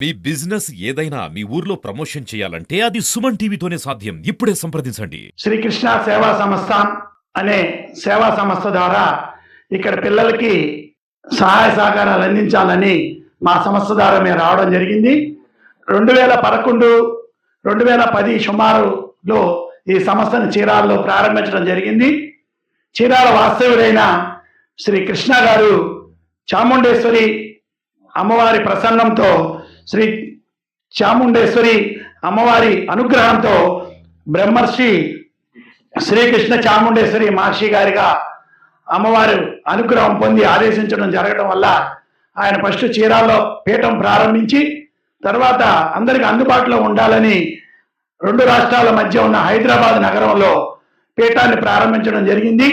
మీ business ఏదైనా మీ ఊర్లో promotion చేయాలంటే అది సుమన్ టీవీతోనే సాధ్యం. ఇప్పుడే సంప్రదించండి. శ్రీకృష్ణ సేవా సంస్థ అనే సేవా సంస్థ ద్వారా ఇక్కడ పిల్లలకి సహాయ సహకారాలు అందించాలని మా సంస్థ ద్వారా మేము రావడం జరిగింది. 2011, 2010 సుమారులో ఈ సంస్థను చీరాలలో ప్రారంభించడం జరిగింది. చీరాల వాస్తవ్యుడైన శ్రీ కృష్ణ గారు చాముండేశ్వరి అమ్మవారి ప్రసన్నంతో, శ్రీ చాముండేశ్వరి అమ్మవారి అనుగ్రహంతో బ్రహ్మర్షి శ్రీకృష్ణ చాముండేశ్వరి మహర్షి గారిగా అమ్మవారు అనుగ్రహం పొంది ఆదేశించడం జరగడం వల్ల ఆయన ఫస్ట్ చీరాల్లో పీఠం ప్రారంభించి తర్వాత అందరికి అందుబాటులో ఉండాలని 2 రాష్ట్రాల మధ్య ఉన్న హైదరాబాద్ నగరంలో పీఠాన్ని ప్రారంభించడం జరిగింది.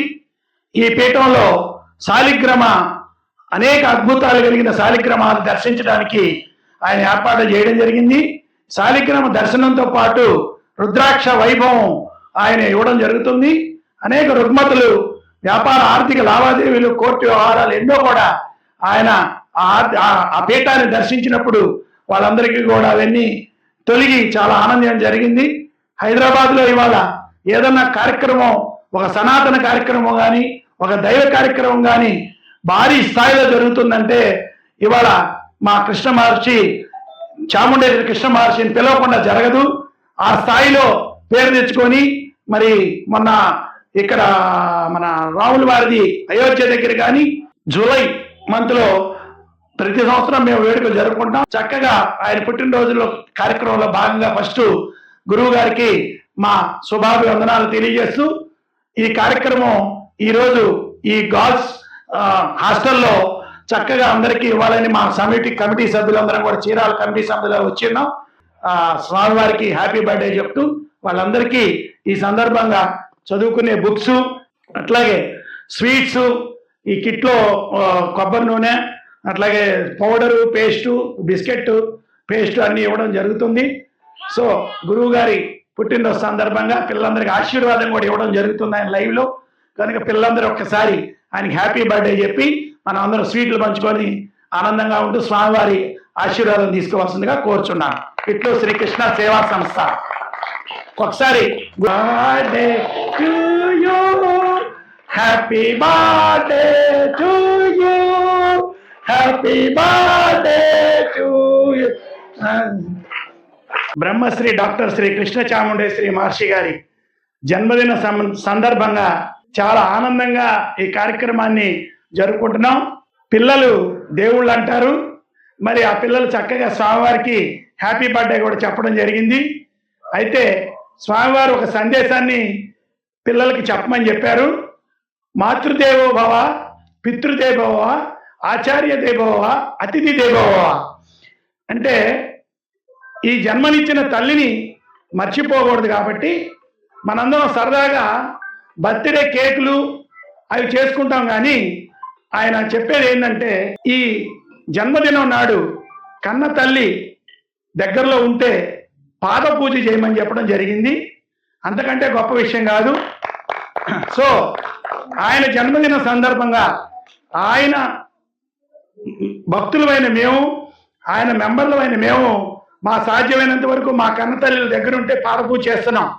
ఈ పీఠంలో శాలిగ్రామ అనేక అద్భుతాలు కలిగిన శాలిగ్రామాలు దర్శించడానికి ఆయన ఏర్పాటు చేయడం జరిగింది. శాలిగ్రామ దర్శనంతో పాటు రుద్రాక్ష వైభవం ఆయన ఇవ్వడం జరుగుతుంది. అనేక రుగ్మతులు, వ్యాపార ఆర్థిక లావాదేవీలు, కోర్టు వ్యవహారాలు ఎన్నో కూడా ఆయన ఆ పీఠాన్ని దర్శించినప్పుడు వాళ్ళందరికీ కూడా అవన్నీ తొలగి చాలా ఆనందం జరిగింది. హైదరాబాద్లో ఇవాళ ఏదన్నా కార్యక్రమం, ఒక సనాతన కార్యక్రమం కానీ, ఒక దైవ కార్యక్రమం కానీ భారీ స్థాయిలో జరుగుతుందంటే ఇవాళ మా కృష్ణ మహర్షి, చాముండేశ్వరి కృష్ణ మహర్షిని పిలవకుండా జరగదు. ఆ స్థాయిలో పేరు తెచ్చుకొని మరి మొన్న ఇక్కడ మన రాముల వారిది అయోధ్య దగ్గర కానీ జూలై మంత్లో ప్రతి సంవత్సరం మేము వేడుకలు జరుపుకుంటాం. చక్కగా ఆయన పుట్టినరోజుల్లో కార్యక్రమంలో భాగంగా ఫస్ట్ గురువు గారికి మా శుభాభివందనాలు తెలియజేస్తూ ఈ కార్యక్రమం ఈరోజు ఈ గర్ల్స్ హాస్టల్లో చక్కగా అందరికీ ఇవ్వాలని మా కమిటీ సభ్యులందరం కూడా చీరాల కమిటీ సభ్యులు వచ్చిన్నాం. స్వామివారికి హ్యాపీ బర్త్డే చెప్తూ వాళ్ళందరికీ ఈ సందర్భంగా చదువుకునే బుక్స్, అట్లాగే స్వీట్స్, ఈ కిట్లో కొబ్బరి నూనె, అట్లాగే పౌడరు, పేస్టు, బిస్కెట్, పేస్టు అన్నీ ఇవ్వడం జరుగుతుంది. సో గురువు గారి పుట్టినరోజు సందర్భంగా పిల్లలందరికీ ఆశీర్వాదం కూడా ఇవ్వడం జరుగుతుంది ఆయన లైవ్లో. కనుక పిల్లలందరూ ఒక్కసారి ఆయనకి హ్యాపీ బర్త్డే చెప్పి మనం అందరం స్వీట్లు పంచుకొని ఆనందంగా ఉంటూ స్వామివారి ఆశీర్వాదం తీసుకోవాల్సిందిగా కోరుచున్నాను. ఇట్లో శ్రీకృష్ణ సేవా సంస్థ. ఒకసారి birthday to you, happy birthday to you, happy birthday to you. Brahmashri doctor Sri Krishna Chamundeshwari Maharshi గారి జన్మదిన సందర్భంగా చాలా ఆనందంగా ఈ కార్యక్రమాన్ని జరుపుకుంటున్నాం. పిల్లలు దేవుళ్ళు అంటారు. మరి ఆ పిల్లలు చక్కగా స్వామివారికి హ్యాపీ బర్త్డే కూడా చెప్పడం జరిగింది. అయితే స్వామివారు ఒక సందేశాన్ని పిల్లలకి చెప్పమని చెప్పారు. మాతృదేవో భవ, పితృదేవో భవ, ఆచార్య దేవో భవ, అతిథి దేవో భవ. అంటే ఈ జన్మనిచ్చిన తల్లిని మర్చిపోకూడదు. కాబట్టి మనందరం సరదాగా బర్త్డే కేకులు అవి చేసుకుంటాం. కానీ ఆయన చెప్పేది ఏంటంటే ఈ జన్మదినం నాడు కన్న తల్లి దగ్గరలో ఉంటే పాద పూజ చేయమని చెప్పడం జరిగింది. అంతకంటే గొప్ప విషయం కాదు. సో ఆయన జన్మదిన సందర్భంగా ఆయన భక్తులమైన మేము, ఆయన మెంబర్లమైన మేము మా సాధ్యమైనంత వరకు మా కన్న తల్లి దగ్గర ఉంటే పాద పూజ చేస్తున్నాం.